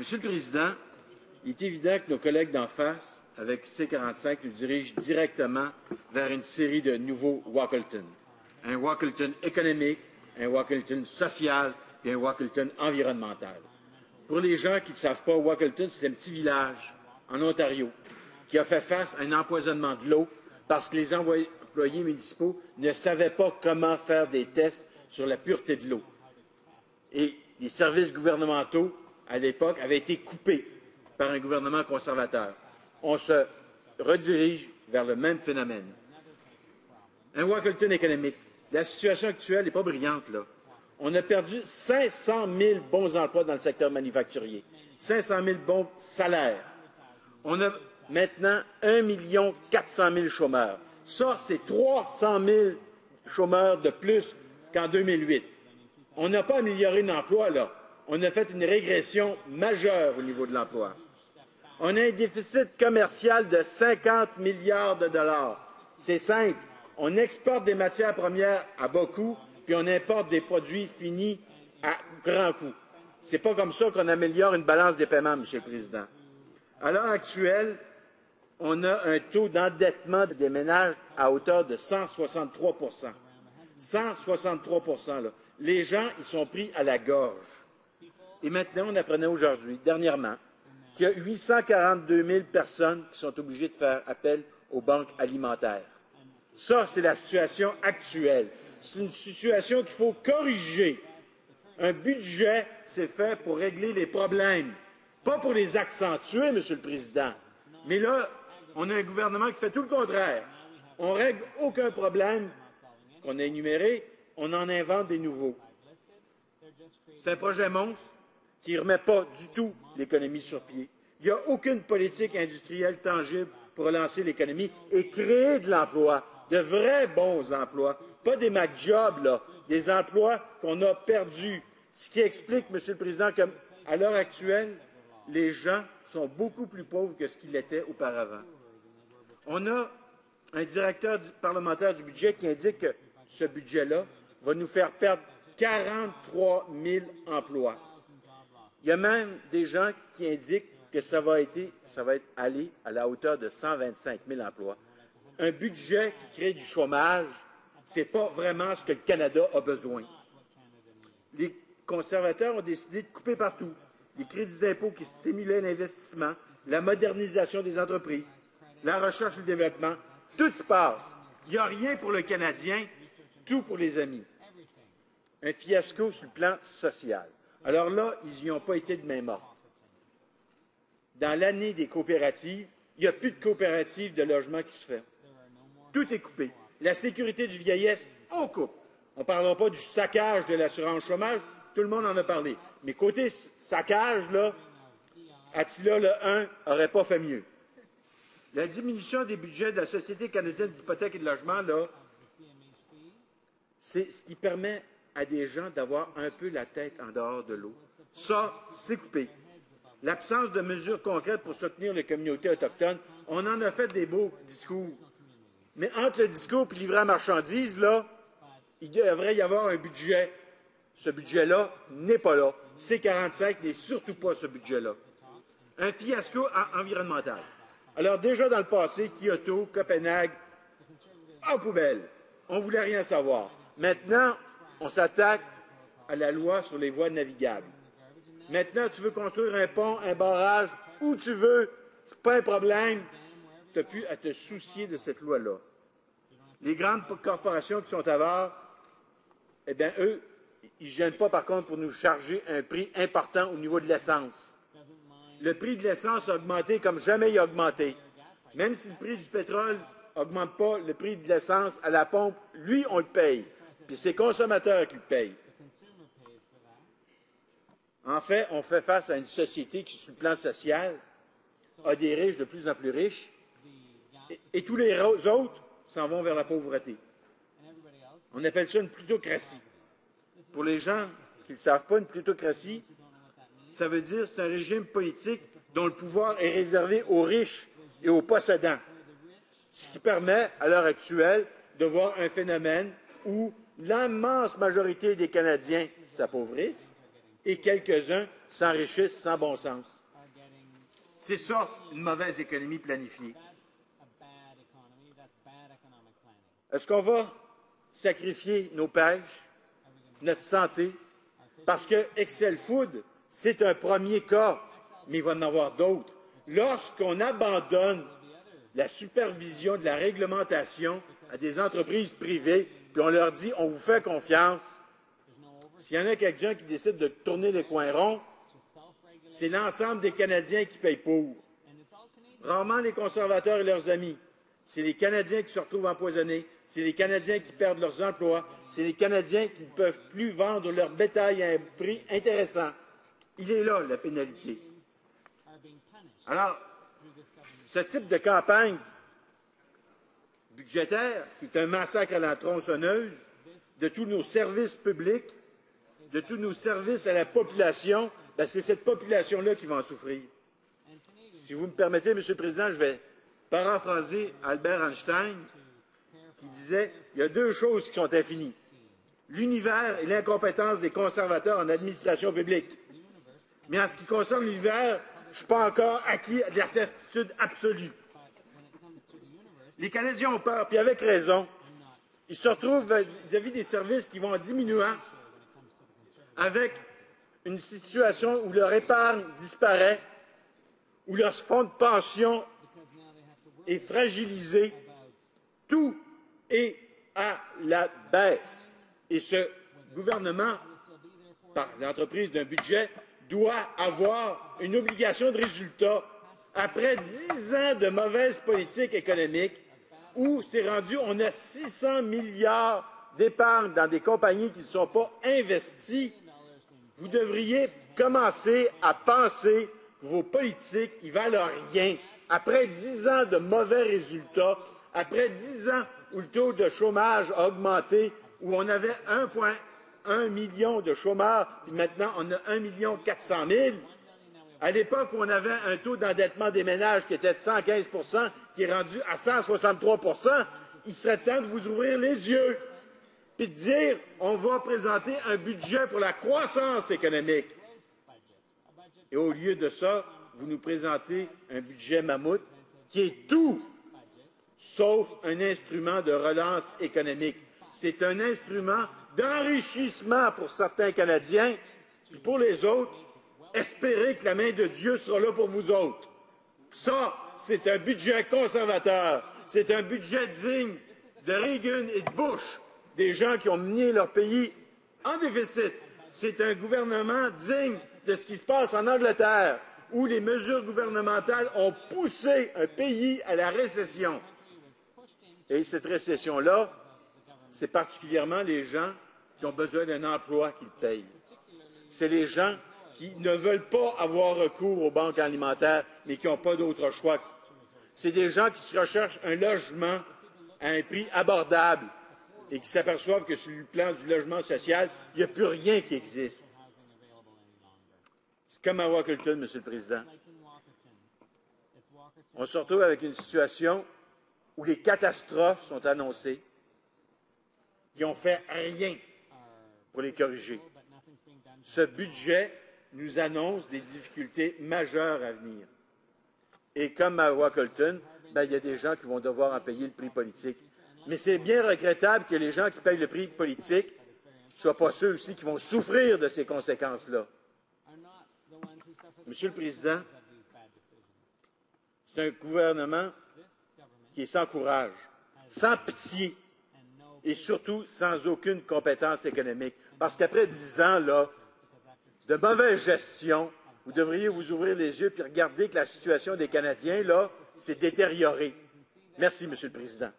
Monsieur le Président, il est évident que nos collègues d'en face, avec C-45, nous dirigent directement vers une série de nouveaux Wackleton. Un Wackleton économique, un Wackleton social et un Wackleton environnemental. Pour les gens qui ne savent pas, Wackleton, c'est un petit village en Ontario qui a fait face à un empoisonnement de l'eau parce que les employés municipaux ne savaient pas comment faire des tests sur la pureté de l'eau. Et les services gouvernementaux, à l'époque, avaient été coupés par un gouvernement conservateur. On se redirige vers le même phénomène. Un Wackleton économique. La situation actuelle n'est pas brillante, là. On a perdu 500 000 bons emplois dans le secteur manufacturier, 500 000 bons salaires. On a maintenant 1 400 000 chômeurs. Ça, c'est 300 000 chômeurs de plus qu'en 2008. On n'a pas amélioré l'emploi, là. On a fait une régression majeure au niveau de l'emploi. On a un déficit commercial de 50 milliards de dollars. C'est simple. On exporte des matières premières à bas coût, puis on importe des produits finis à grand coût. C'est pas comme ça qu'on améliore une balance des paiements, Monsieur le Président. À l'heure actuelle, on a un taux d'endettement des ménages à hauteur de 163 163 là. Les gens, ils sont pris à la gorge. Et maintenant, on apprenait aujourd'hui, dernièrement, qu'il y a 842 000 personnes qui sont obligées de faire appel aux banques alimentaires. Ça, c'est la situation actuelle. C'est une situation qu'il faut corriger. Un budget, c'est fait pour régler les problèmes, pas pour les accentuer, Monsieur le Président. Mais là, on a un gouvernement qui fait tout le contraire. On ne règle aucun problème qu'on a énuméré, on en invente des nouveaux. C'est un projet monstre qui ne remet pas du tout l'économie sur pied. Il n'y a aucune politique industrielle tangible pour relancer l'économie et créer de l'emploi, de vrais bons emplois, pas des McJobs, là, des emplois qu'on a perdus. Ce qui explique, Monsieur le Président, qu'à l'heure actuelle, les gens sont beaucoup plus pauvres que ce qu'ils étaient auparavant. On a un directeur parlementaire du budget qui indique que ce budget-là va nous faire perdre 43 000 emplois. Il y a même des gens qui indiquent que ça va aller à la hauteur de 125 000 emplois. Un budget qui crée du chômage, ce n'est pas vraiment ce que le Canada a besoin. Les conservateurs ont décidé de couper partout. Les crédits d'impôt qui stimulaient l'investissement, la modernisation des entreprises, la recherche et le développement, tout se passe. Il n'y a rien pour le Canadien, tout pour les amis. Un fiasco sur le plan social. Alors là, ils n'y ont pas été de main morte. Dans l'année des coopératives, il n'y a plus de coopératives de logement qui se fait. Tout est coupé. La sécurité du vieillesse, on coupe. On ne parlera pas du saccage de l'assurance chômage, tout le monde en a parlé. Mais côté saccage, là, Attila le 1 n'aurait pas fait mieux. La diminution des budgets de la Société canadienne d'hypothèques et de logement, là, c'est ce qui permet à des gens d'avoir un peu la tête en dehors de l'eau. Ça, c'est coupé. L'absence de mesures concrètes pour soutenir les communautés autochtones, on en a fait des beaux discours. Mais entre le discours et livrer à marchandises, là, il devrait y avoir un budget. Ce budget-là n'est pas là. C-45 n'est surtout pas ce budget-là. Un fiasco environnemental. Alors déjà dans le passé, Kyoto, Copenhague, en poubelle. On ne voulait rien savoir. Maintenant, on s'attaque à la loi sur les voies navigables. Maintenant, tu veux construire un pont, un barrage, où tu veux, c'est pas un problème. Tu n'as plus à te soucier de cette loi-là. Les grandes corporations qui sont avares, eh bien, eux, ils ne gênent pas, par contre, pour nous charger un prix important au niveau de l'essence. Le prix de l'essence a augmenté comme jamais il a augmenté. Même si le prix du pétrole n'augmente pas, le prix de l'essence à la pompe, lui, on le paye. Puis c'est les consommateurs qui le payent. En fait, on fait face à une société qui, sur le plan social, a des riches de plus en plus riches, et tous les autres s'en vont vers la pauvreté. On appelle ça une plutocratie. Pour les gens qui ne le savent pas, une plutocratie, ça veut dire que c'est un régime politique dont le pouvoir est réservé aux riches et aux possédants. Ce qui permet, à l'heure actuelle, de voir un phénomène où l'immense majorité des Canadiens s'appauvrissent et quelques-uns s'enrichissent sans bon sens. C'est ça, une mauvaise économie planifiée. Est-ce qu'on va sacrifier nos pêches, notre santé, parce que Excel Food, c'est un premier cas, mais il va en avoir d'autres. Lorsqu'on abandonne la supervision de la réglementation à des entreprises privées, puis on leur dit « on vous fait confiance », s'il y en a quelqu'un qui décide de tourner les coins ronds, c'est l'ensemble des Canadiens qui payent pour. Rarement les conservateurs et leurs amis. C'est les Canadiens qui se retrouvent empoisonnés, c'est les Canadiens qui perdent leurs emplois, c'est les Canadiens qui ne peuvent plus vendre leur bétail à un prix intéressant. Il est là, la pénalité. Alors, ce type de campagne budgétaire, qui est un massacre à la tronçonneuse, de tous nos services publics, de tous nos services à la population, ben c'est cette population-là qui va en souffrir. Si vous me permettez, M. le Président, je vais paraphraser Albert Einstein, qui disait « Il y a deux choses qui sont infinies, l'univers et l'incompétence des conservateurs en administration publique. Mais en ce qui concerne l'univers, je ne suis pas encore acquis de la certitude absolue. » Les Canadiens ont peur, puis avec raison. Ils se retrouvent vis-à-vis des services qui vont en diminuant, avec une situation où leur épargne disparaît, où leur fonds de pension est fragilisé. Tout est à la baisse. Et ce gouvernement, par l'entreprise d'un budget, doit avoir une obligation de résultat après 10 ans de mauvaise politique économique où c'est rendu, on a 600 milliards d'épargne dans des compagnies qui ne sont pas investies. Vous devriez commencer à penser que vos politiques, ils valent rien. Après 10 ans de mauvais résultats, après 10 ans où le taux de chômage a augmenté, où on avait 1,1 million de chômeurs, puis maintenant on a 1,4 million, à l'époque où on avait un taux d'endettement des ménages qui était de 115 qui est rendu à 163 il serait temps de vous ouvrir les yeux et de dire on va présenter un budget pour la croissance économique. Et au lieu de ça, vous nous présentez un budget mammouth qui est tout sauf un instrument de relance économique. C'est un instrument d'enrichissement pour certains Canadiens, et pour les autres, espérez que la main de Dieu sera là pour vous autres. Ça, c'est un budget conservateur. C'est un budget digne de Reagan et de Bush, des gens qui ont mené leur pays en déficit. C'est un gouvernement digne de ce qui se passe en Angleterre, où les mesures gouvernementales ont poussé un pays à la récession. Et cette récession-là, c'est particulièrement les gens qui ont besoin d'un emploi qui le payent. C'est les gens qui ne veulent pas avoir recours aux banques alimentaires, mais qui n'ont pas d'autre choix. C'est des gens qui se recherchent un logement à un prix abordable et qui s'aperçoivent que sur le plan du logement social, il n'y a plus rien qui existe. C'est comme à Walkerton, M. le Président. On se retrouve avec une situation où les catastrophes sont annoncées, qui n'ont fait rien pour les corriger. Ce budget nous annonce des difficultés majeures à venir. Et comme à Walkerton, il y a des gens qui vont devoir en payer le prix politique. Mais c'est bien regrettable que les gens qui payent le prix politique ne soient pas ceux aussi qui vont souffrir de ces conséquences-là. Monsieur le Président, c'est un gouvernement qui est sans courage, sans pitié et surtout sans aucune compétence économique. Parce qu'après 10 ans là, de mauvaise gestion, vous devriez vous ouvrir les yeux et regarder que la situation des Canadiens là, s'est détériorée. Merci, Monsieur le Président.